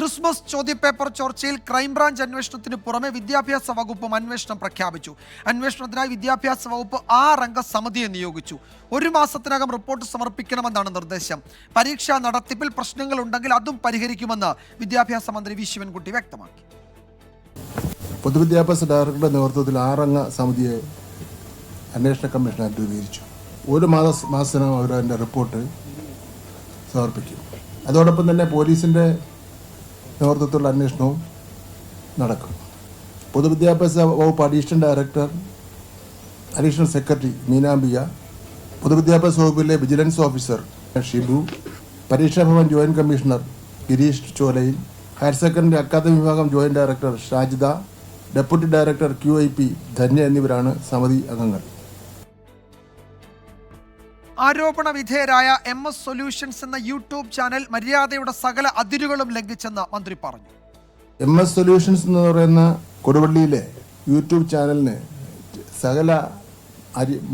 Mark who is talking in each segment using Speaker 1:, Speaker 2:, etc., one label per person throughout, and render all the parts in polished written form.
Speaker 1: Christmas ചോദ്യപേപ്പർ ചോർച്ചയിൽ crime branch അന്വേഷണത്തിന് പുറമെ വിദ്യാഭ്യാസ വകുപ്പും അന്വേഷണം പ്രഖ്യാപിച്ചു. അന്വേഷണത്തിനായി വിദ്യാഭ്യാസ വകുപ്പ് 6 അംഗ സമിതിയെ നിയോഗിച്ചു. 1 മാസത്തിനകം റിപ്പോർട്ട് സമർപ്പിക്കണമെന്നാണ് നിർദ്ദേശം. പരീക്ഷാ നടത്തിപ്പിൽ പ്രശ്നങ്ങൾ ഉണ്ടെങ്കിൽ അതും പരിഹരിക്കുമെന്ന് വിദ്യാഭ്യാസ മന്ത്രി വി ശിവൻകുട്ടി വ്യക്തമാക്കി.
Speaker 2: പൊതുവിദ്യാഭ്യാസ ഡയറക്ടറുടെ നേതൃത്വത്തിൽ 6 അംഗ സമിതിയെ അന്വേഷണ കമ്മീഷനായി രൂപീകരിച്ചു. 1 മാസത്തിനകം അവർ അതിൻ്റെ റിപ്പോർട്ട് സമർപ്പിക്കും. അതോടൊപ്പം തന്നെ പോലീസിൻ്റെ നേതൃത്വത്തിലുള്ള അന്വേഷണവും നടക്കും. പൊതുവിദ്യാഭ്യാസ വകുപ്പ് അഡീഷണൽ സെക്രട്ടറി മീനാംബിക, പൊതുവിദ്യാഭ്യാസ വകുപ്പിലെ vigilance officer Shibu, Pareeksha Bhavan joint commissioner Girish Cholayil, higher secondary academy വിഭാഗം joint director Shajida, deputy director QIP Dhanya എന്നിവരാണ് സമിതി അംഗങ്ങൾ.
Speaker 1: ആരോപണ വിധേയരായ MS സൊല്യൂഷൻസ് എന്ന യൂട്യൂബ് ചാനൽ മര്യാദയുടെ സകല അതിരുകളും ലംഘിച്ചെന്ന് മന്ത്രി പറഞ്ഞു.
Speaker 2: MS സൊല്യൂഷൻസ് എന്ന് പറയുന്ന കൊടുവള്ളിയിലെ യൂട്യൂബ് ചാനലിന് സകല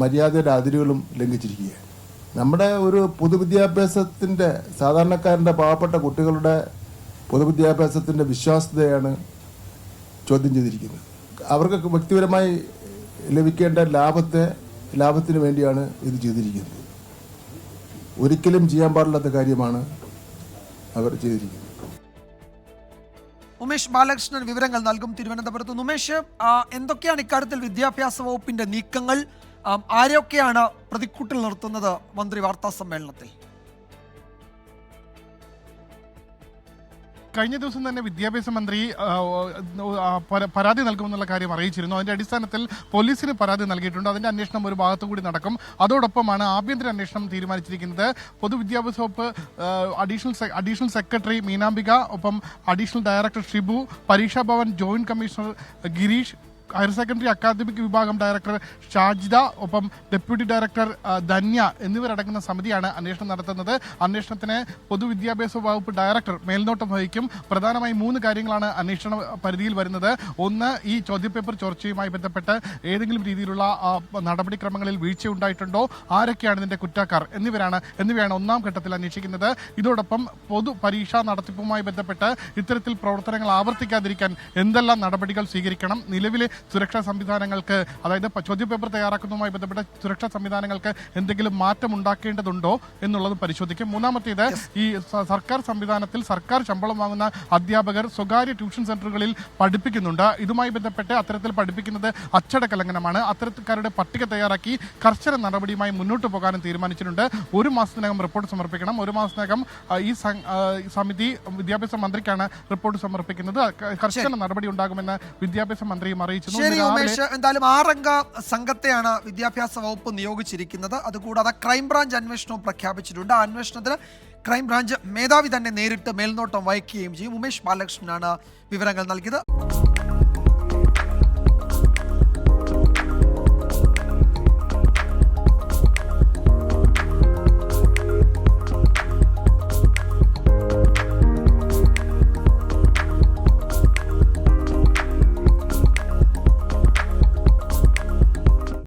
Speaker 2: മര്യാദയുടെ അതിരുകളും ലംഘിച്ചിരിക്കുകയാണ്. നമ്മുടെ ഒരു പൊതുവിദ്യാഭ്യാസത്തിൻ്റെ സാധാരണക്കാരൻ്റെ പാവപ്പെട്ട കുട്ടികളുടെ പൊതുവിദ്യാഭ്യാസത്തിൻ്റെ വിശ്വാസ്യതയാണ് ചോദ്യം ചെയ്തിരിക്കുന്നത്. അവർക്ക് വ്യക്തിപരമായി ലഭിക്കേണ്ട ലാഭത്തിന് വേണ്ടിയാണ് ഇത് ചെയ്തിരിക്കുന്നത്. ഒരിക്കലും ചെയ്യാൻ പാടില്ലാത്ത കാര്യമാണ് അവർ ചെയ്തിരിക്കുന്നത്.
Speaker 1: ഉമേഷ് ബാലകൃഷ്ണൻ വിവരങ്ങൾ നൽകും തിരുവനന്തപുരത്ത്. ഉമേഷ്, എന്തൊക്കെയാണ് ഇക്കാര്യത്തിൽ വിദ്യാഭ്യാസ വകുപ്പിന്റെ നീക്കങ്ങൾ? ആരൊക്കെയാണ് പ്രതിക്കൂട്ടിൽ നിർത്തുന്നത് മന്ത്രി വാർത്താ സമ്മേളനത്തിൽ?
Speaker 3: കഴിഞ്ഞ ദിവസം തന്നെ വിദ്യാഭ്യാസ മന്ത്രി പരാതി നൽകുമെന്നുള്ള കാര്യം അറിയിച്ചിരുന്നു. അതിന്റെ അടിസ്ഥാനത്തിൽ പോലീസിന് പരാതി നൽകിയിട്ടുണ്ട്. അതിന്റെ അന്വേഷണം ഒരു ഭാഗത്തു കൂടി നടക്കും. അതോടൊപ്പമാണ് ആഭ്യന്തര അന്വേഷണം തീരുമാനിച്ചിരിക്കുന്നത്. പൊതുവിദ്യാഭ്യാസ വകുപ്പ് അഡീഷണൽ സെക്രട്ടറി മീനാംബിക, ഒപ്പം additional director Shibu, Pareeksha Bhavan joint commissioner Girish, higher secondary academic വിഭാഗം ഡയറക്ടർ ഷാജിദ, ഒപ്പം ഡെപ്യൂട്ടി ഡയറക്ടർ ധന്യ എന്നിവരടങ്ങുന്ന സമിതിയാണ് അന്വേഷണം നടത്തുന്നത്. അന്വേഷണത്തിന് പൊതുവിദ്യാഭ്യാസ വകുപ്പ് ഡയറക്ടർ മേൽനോട്ടം വഹിക്കും. പ്രധാനമായും 3 കാര്യങ്ങളാണ് അന്വേഷണ പരിധിയിൽ വരുന്നത്. ഒന്ന്, ഈ ചോദ്യപേപ്പർ ചോർച്ചയുമായി ബന്ധപ്പെട്ട് ഏതെങ്കിലും രീതിയിലുള്ള നടപടിക്രമങ്ങളിൽ വീഴ്ചയുണ്ടായിട്ടുണ്ടോ, ആരൊക്കെയാണ് ഇതിന്റെ കുറ്റക്കാർ എന്നിവയാണ് 1ാം ഘട്ടത്തിൽ അന്വേഷിക്കുന്നത്. ഇതോടൊപ്പം പൊതുപരീക്ഷാ നടത്തിപ്പുമായി ബന്ധപ്പെട്ട് ഇത്തരത്തിൽ പ്രവർത്തനങ്ങൾ ആവർത്തിക്കാതിരിക്കാൻ എന്തെല്ലാം നടപടികൾ സ്വീകരിക്കണം, നിലവിലെ സുരക്ഷാ സംവിധാനങ്ങൾക്ക്, അതായത് ചോദ്യപേപ്പർ തയ്യാറാക്കുന്നതുമായി ബന്ധപ്പെട്ട സുരക്ഷാ സംവിധാനങ്ങൾക്ക് എന്തെങ്കിലും മാറ്റം ഉണ്ടാക്കേണ്ടതുണ്ടോ എന്നുള്ളതും പരിശോധിക്കും. 3ാമത്തേത്, ഈ സർക്കാർ സംവിധാനത്തിൽ സർക്കാർ ശമ്പളം വാങ്ങുന്ന അധ്യാപകർ സ്വകാര്യ ട്യൂഷൻ സെന്ററുകളിൽ പഠിപ്പിക്കുന്നുണ്ട്. ഇതുമായി ബന്ധപ്പെട്ട് അത്തരത്തിൽ പഠിപ്പിക്കുന്നത് അച്ചടക്ക ലംഘനമാണ്. അത്തരക്കാരുടെ പട്ടിക തയ്യാറാക്കി കർശന നടപടിയുമായി മുന്നോട്ട് പോകാനും തീരുമാനിച്ചിട്ടുണ്ട്. 1 മാസത്തിനകം റിപ്പോർട്ട് സമർപ്പിക്കണം. 1 മാസത്തിനകം ഈ സമിതി വിദ്യാഭ്യാസ മന്ത്രിക്കാണ് റിപ്പോർട്ട് സമർപ്പിക്കുന്നത്. കർശന നടപടി ഉണ്ടാകുമെന്ന് വിദ്യാഭ്യാസ മന്ത്രിയും അറിയിച്ചു.
Speaker 1: ശരി ഉമേഷ്, എന്തായാലും 6 അംഗ സംഘത്തെയാണ് വിദ്യാഭ്യാസ വകുപ്പ് നിയോഗിച്ചിരിക്കുന്നത്. അതുകൂടാതെ ക്രൈംബ്രാഞ്ച് അന്വേഷണവും പ്രഖ്യാപിച്ചിട്ടുണ്ട്. ആ അന്വേഷണത്തിന് ക്രൈംബ്രാഞ്ച് മേധാവി തന്നെ നേരിട്ട് മേൽനോട്ടം വഹിക്കുകയും ചെയ്യും. ഉമേഷ് ബാലകൃഷ്ണനാണ് വിവരങ്ങൾ നൽകിയത്.